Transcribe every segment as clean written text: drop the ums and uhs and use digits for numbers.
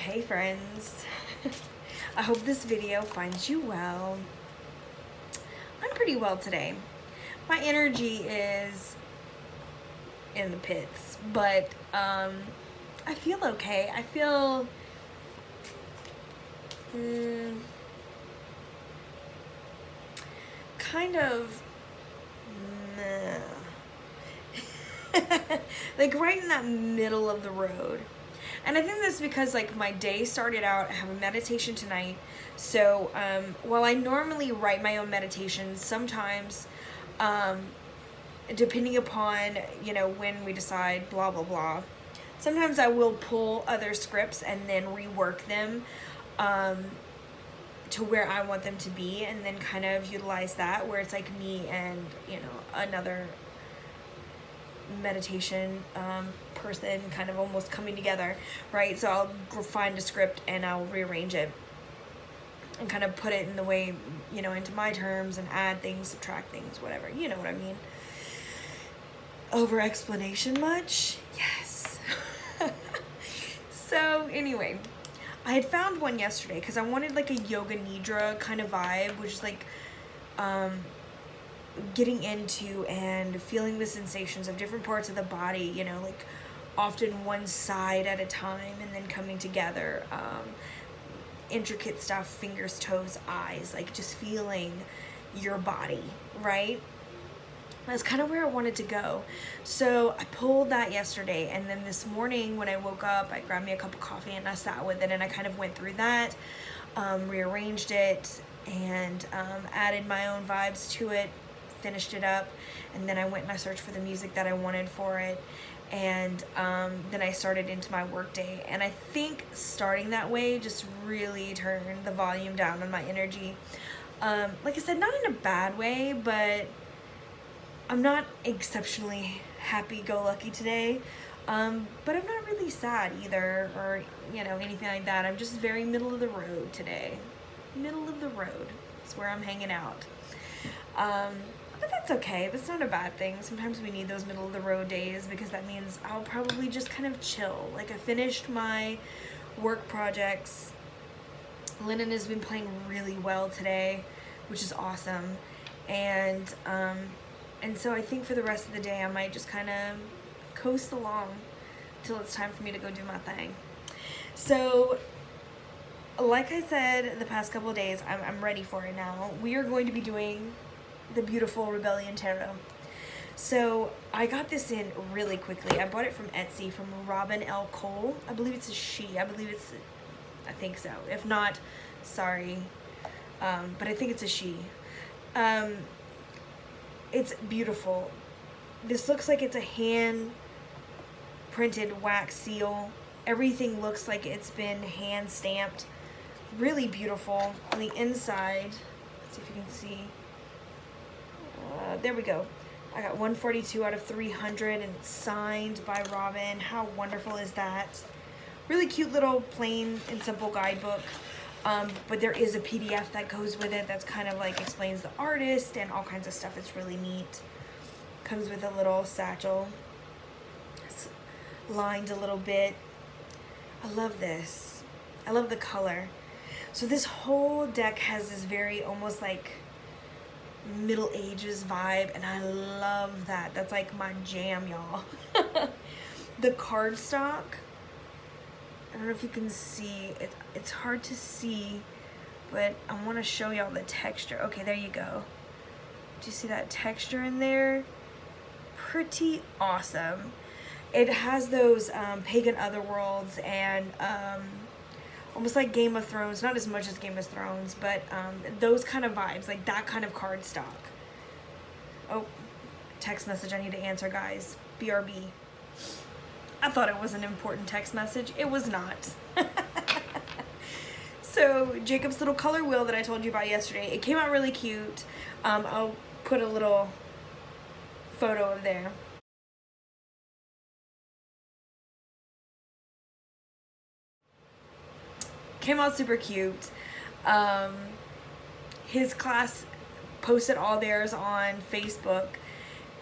Hey friends, I hope this video finds you well. I'm pretty well today. My energy is in the pits, but I feel okay. I feel kind of meh. Like right in that middle of the road. And I think that's because like my day started out, I have a meditation tonight. So while I normally write my own meditations, sometimes depending upon, when we decide blah, blah, blah, sometimes I will pull other scripts and then rework them to where I want them to be, and then kind of utilize that where it's like me and, another meditation person kind of almost coming together, right? So I'll find a script and I'll rearrange it and kind of put it in the way, into my terms and add things, subtract things, whatever. You know what I mean? Over explanation much? Yes. So anyway, I had found one yesterday because I wanted like a yoga nidra kind of vibe, which is like getting into and feeling the sensations of different parts of the body, like often one side at a time and then coming together. Intricate stuff, fingers, toes, eyes, like just feeling your body, right? That's kind of where I wanted to go. So I pulled that yesterday, and then this morning when I woke up, I grabbed me a cup of coffee and I sat with it and I kind of went through that, rearranged it, and added my own vibes to it, finished it up, and then I went and I searched for the music that I wanted for it, and then I started into my work day. And I think starting that way just really turned the volume down on my energy. Like I said, not in a bad way, but I'm not exceptionally happy-go-lucky today, but I'm not really sad either, or, anything like that. I'm just very middle of the road today. Middle of the road is where I'm hanging out. But that's okay. That's not a bad thing. Sometimes we need those middle of the road days because that means I'll probably just kind of chill. Like I finished my work projects. Lennon has been playing really well today, which is awesome. And so I think for the rest of the day I might just kind of coast along till it's time for me to go do my thing. So like I said the past couple of days, I'm ready for it now. We are going to be doing the beautiful Rebellion Tarot. So I got this in really quickly. I bought it from Etsy from Robin L. Cole. I believe it's a she. I think so. If not, sorry. But I think it's a she. It's beautiful. This looks like it's a hand printed wax seal. Everything looks like it's been hand stamped. Really beautiful. On the inside, let's see if you can see. There we go. I got 142 out of 300 and it's signed by Robin. How wonderful is that? Really cute little plain and simple guidebook. But there is a PDF that goes with it that's kind of like explains the artist and all kinds of stuff. It's really neat. Comes with a little satchel. It's lined a little bit. I love this. I love the color. So this whole deck has this very almost like Middle Ages vibe, and I love that. That's like my jam, y'all. The cardstock, I don't know if you can see it. It's hard to see, but I want to show y'all the texture. Okay, there you go. Do you see that texture in there? Pretty awesome. It has those pagan otherworlds and almost like Game of Thrones, not as much as Game of Thrones, but those kind of vibes, like that kind of cardstock. Oh, text message I need to answer, guys. BRB. I thought it was an important text message. It was not. So, Jacob's little color wheel that I told you about yesterday, it came out really cute. I'll put a little photo of there. Came out super cute. His class posted all theirs on Facebook.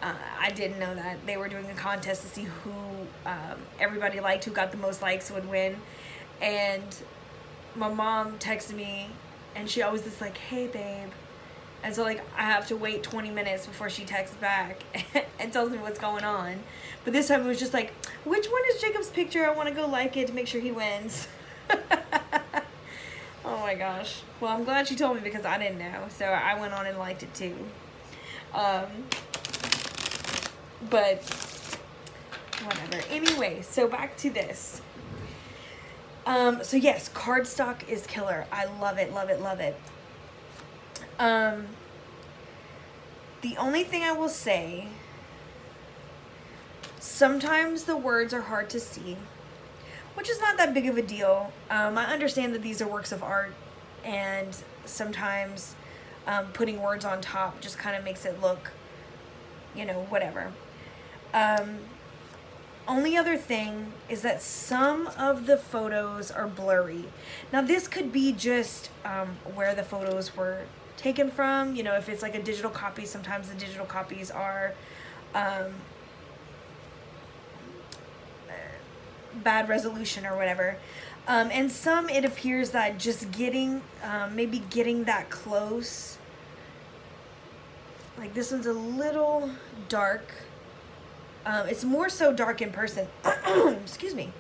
I didn't know that. They were doing a contest to see who everybody liked, who got the most likes would win. And my mom texted me, and she always is like, hey babe. And so like I have to wait 20 minutes before she texts back and tells me what's going on. But this time it was just like, which one is Jacob's picture? I want to go like it to make sure he wins. Oh my gosh. Well, I'm glad she told me because I didn't know. So I went on and liked it too. But whatever. Anyway, so back to this. So yes, cardstock is killer. I love it, love it, love it. The only thing I will say, sometimes the words are hard to see, which is not that big of a deal. I understand that these are works of art, and sometimes putting words on top just kind of makes it look, you know, whatever. Only other thing is that some of the photos are blurry. Now this could be just where the photos were taken from. You know, if it's like a digital copy, sometimes the digital copies are bad resolution or whatever. And some it appears that just getting, maybe getting that close, like this one's a little dark. It's more so dark in person, excuse me,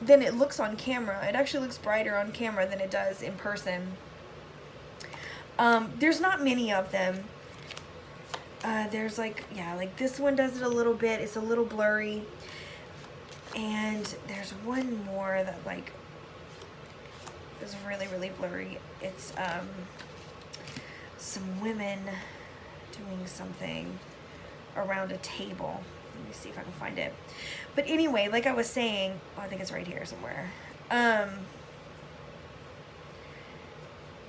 than it looks on camera. It actually looks brighter on camera than it does in person. There's not many of them. There's like, yeah, like this one does it a little bit. It's a little blurry. And there's one more that like is really, really blurry. It's some women doing something around a table. Let me see if I can find it. But anyway, like I was saying, oh, I think it's right here somewhere.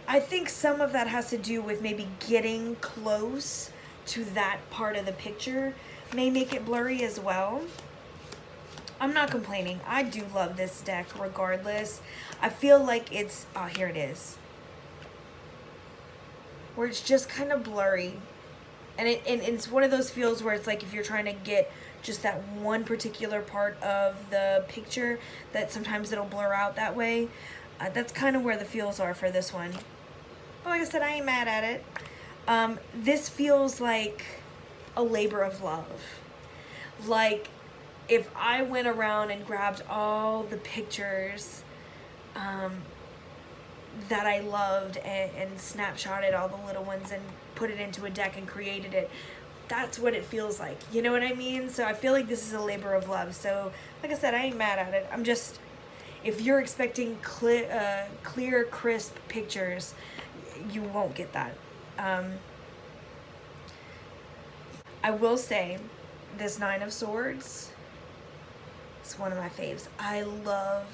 I think some of that has to do with maybe getting close to that part of the picture may make it blurry as well. I'm not complaining. I do love this deck regardless. I feel like it's, oh, here it is, where it's just kind of blurry. And it's one of those feels where it's like if you're trying to get just that one particular part of the picture, that sometimes it'll blur out that way. That's kind of where the feels are for this one. But like I said, I ain't mad at it. This feels like a labor of love. Like if I went around and grabbed all the pictures that I loved and snapshotted all the little ones and put it into a deck and created it, that's what it feels like. You know what I mean? So I feel like this is a labor of love. So like I said, I ain't mad at it. I'm just, if you're expecting clear, crisp pictures, you won't get that. I will say this Nine of Swords, it's one of my faves. I love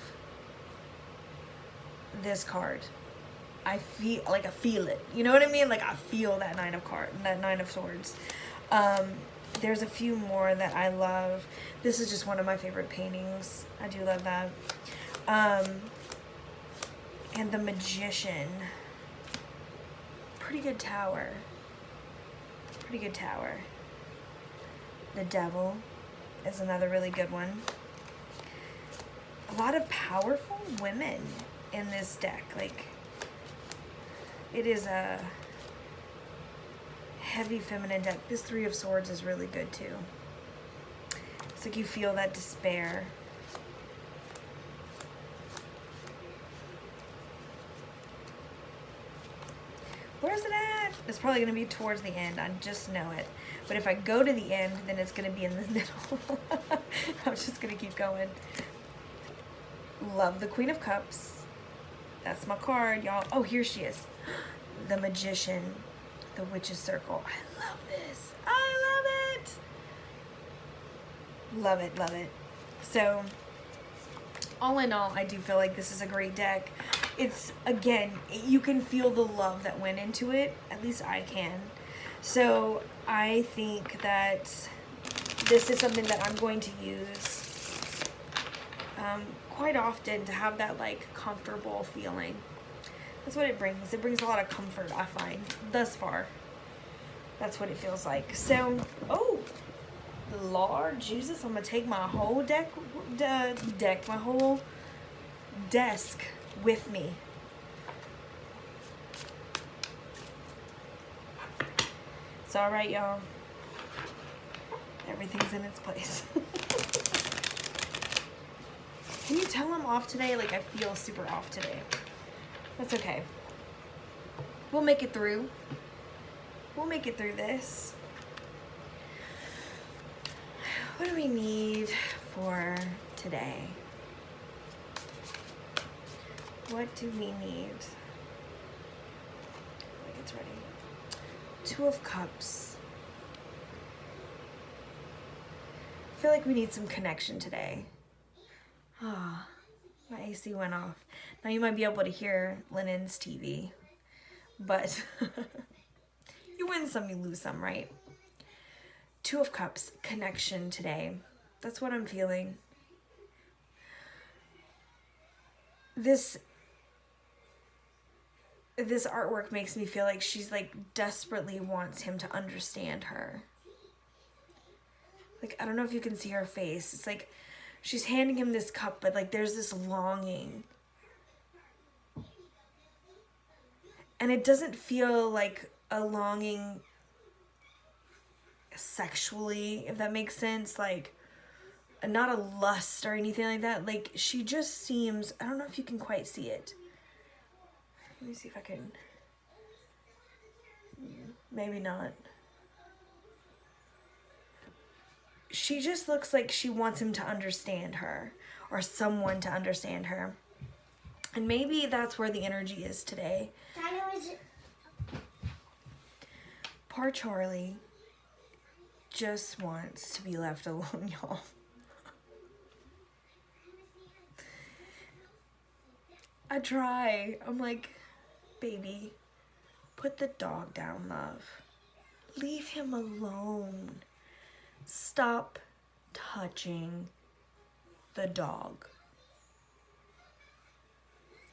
this card. I feel it. You know what I mean? Like I feel that Nine of Swords. There's a few more that I love. This is just one of my favorite paintings. I do love that. And the Magician. Pretty good tower. Pretty good tower. The Devil is another really good one. A lot of powerful women in this deck. Like, it is a heavy feminine deck. This Three of Swords is really good too. It's like you feel that despair. Where's it at? It's probably going to be towards the end. I just know it. But if I go to the end, then it's going to be in the middle. I'm just going to keep going. Love the Queen of Cups. That's my card, y'all. Oh, here she is. The Magician. The Witch's Circle. I love this. I love it. Love it, love it. So, all in all, I do feel like this is a great deck. It's, again, you can feel the love that went into it. At least I can. So, I think that this is something that I'm going to use quite often to have that, like, comfortable feeling. That's what it brings. It brings a lot of comfort, I find, thus far. That's what it feels like. So, oh, Lord Jesus, I'm going to take my whole my whole desk with me. It's all right, y'all. Everything's in its place. Can you tell I'm off today? Like, I feel super off today. That's okay. We'll make it through. We'll make it through this. What do we need for today? What do we need? Wait, it's ready. 2 of Cups. I feel like we need some connection today. Ah, my AC went off. Now you might be able to hear Lennon's TV, but you win some, you lose some, right? 2 of Cups, connection today. That's what I'm feeling. This artwork makes me feel like she's like desperately wants him to understand her. Like, I don't know if you can see her face. It's like she's handing him this cup, but like there's this longing. And it doesn't feel like a longing sexually, if that makes sense. Like, not a lust or anything like that. Like, she just seems, I don't know if you can quite see it. Let me see if I can. Maybe not. She just looks like she wants him to understand her, or someone to understand her. And maybe that's where the energy is today. Poor Charlie just wants to be left alone, y'all. I try. I'm like, baby, put the dog down, love. Leave him alone. Stop touching the dog.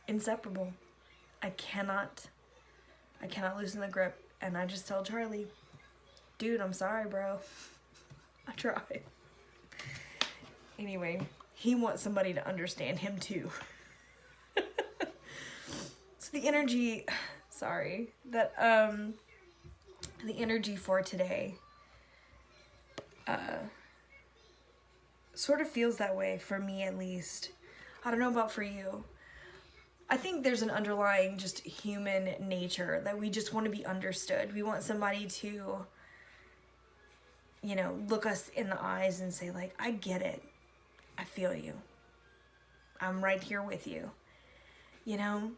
Inseparable. I cannot loosen the grip. And I just tell Charlie, dude, I'm sorry, bro. I tried. Anyway, he wants somebody to understand him too. So the energy, sorry, that the energy for today sort of feels that way for me, at least. I don't know about for you. I think there's an underlying just human nature that we just want to be understood. We want somebody to, you know, look us in the eyes and say, like, I get it. I feel you. I'm right here with you. You know,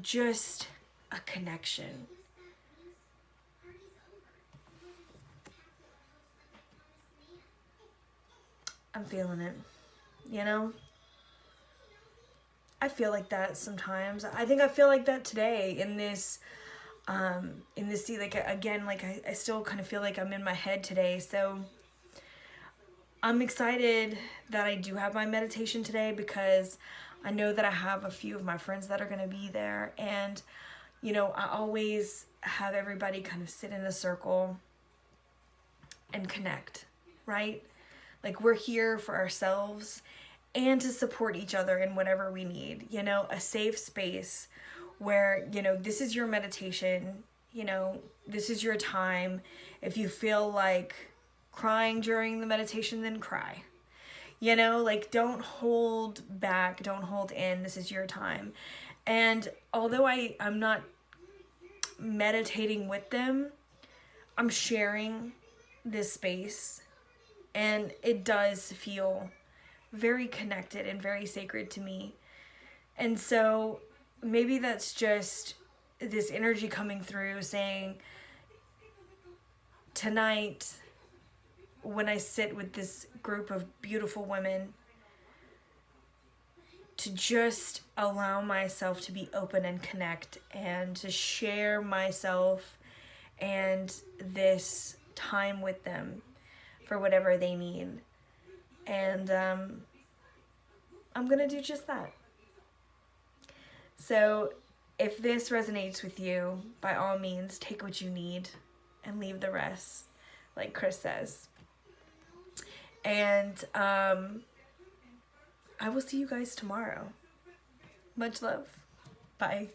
just a connection. I'm feeling it, you know? I feel like that sometimes. I think I feel like that today in this like, again, like I still kind of feel like I'm in my head today. So I'm excited that I do have my meditation today, because I know that I have a few of my friends that are going to be there. And, you know, I always have everybody kind of sit in a circle and connect, right? Like, we're here for ourselves and to support each other in whatever we need, you know, a safe space where, you know, this is your meditation, you know, this is your time. If you feel like crying during the meditation, then cry. You know, like, don't hold back, don't hold in. This is your time. And although I'm not meditating with them, I'm sharing this space, and it does feel very connected and very sacred to me. And so maybe that's just this energy coming through saying, tonight, when I sit with this group of beautiful women, to just allow myself to be open and connect, and to share myself and this time with them for whatever they need. And I'm gonna do just that. So if this resonates with you, by all means, take what you need and leave the rest, like Chris says. And I will see you guys tomorrow. Much love. Bye.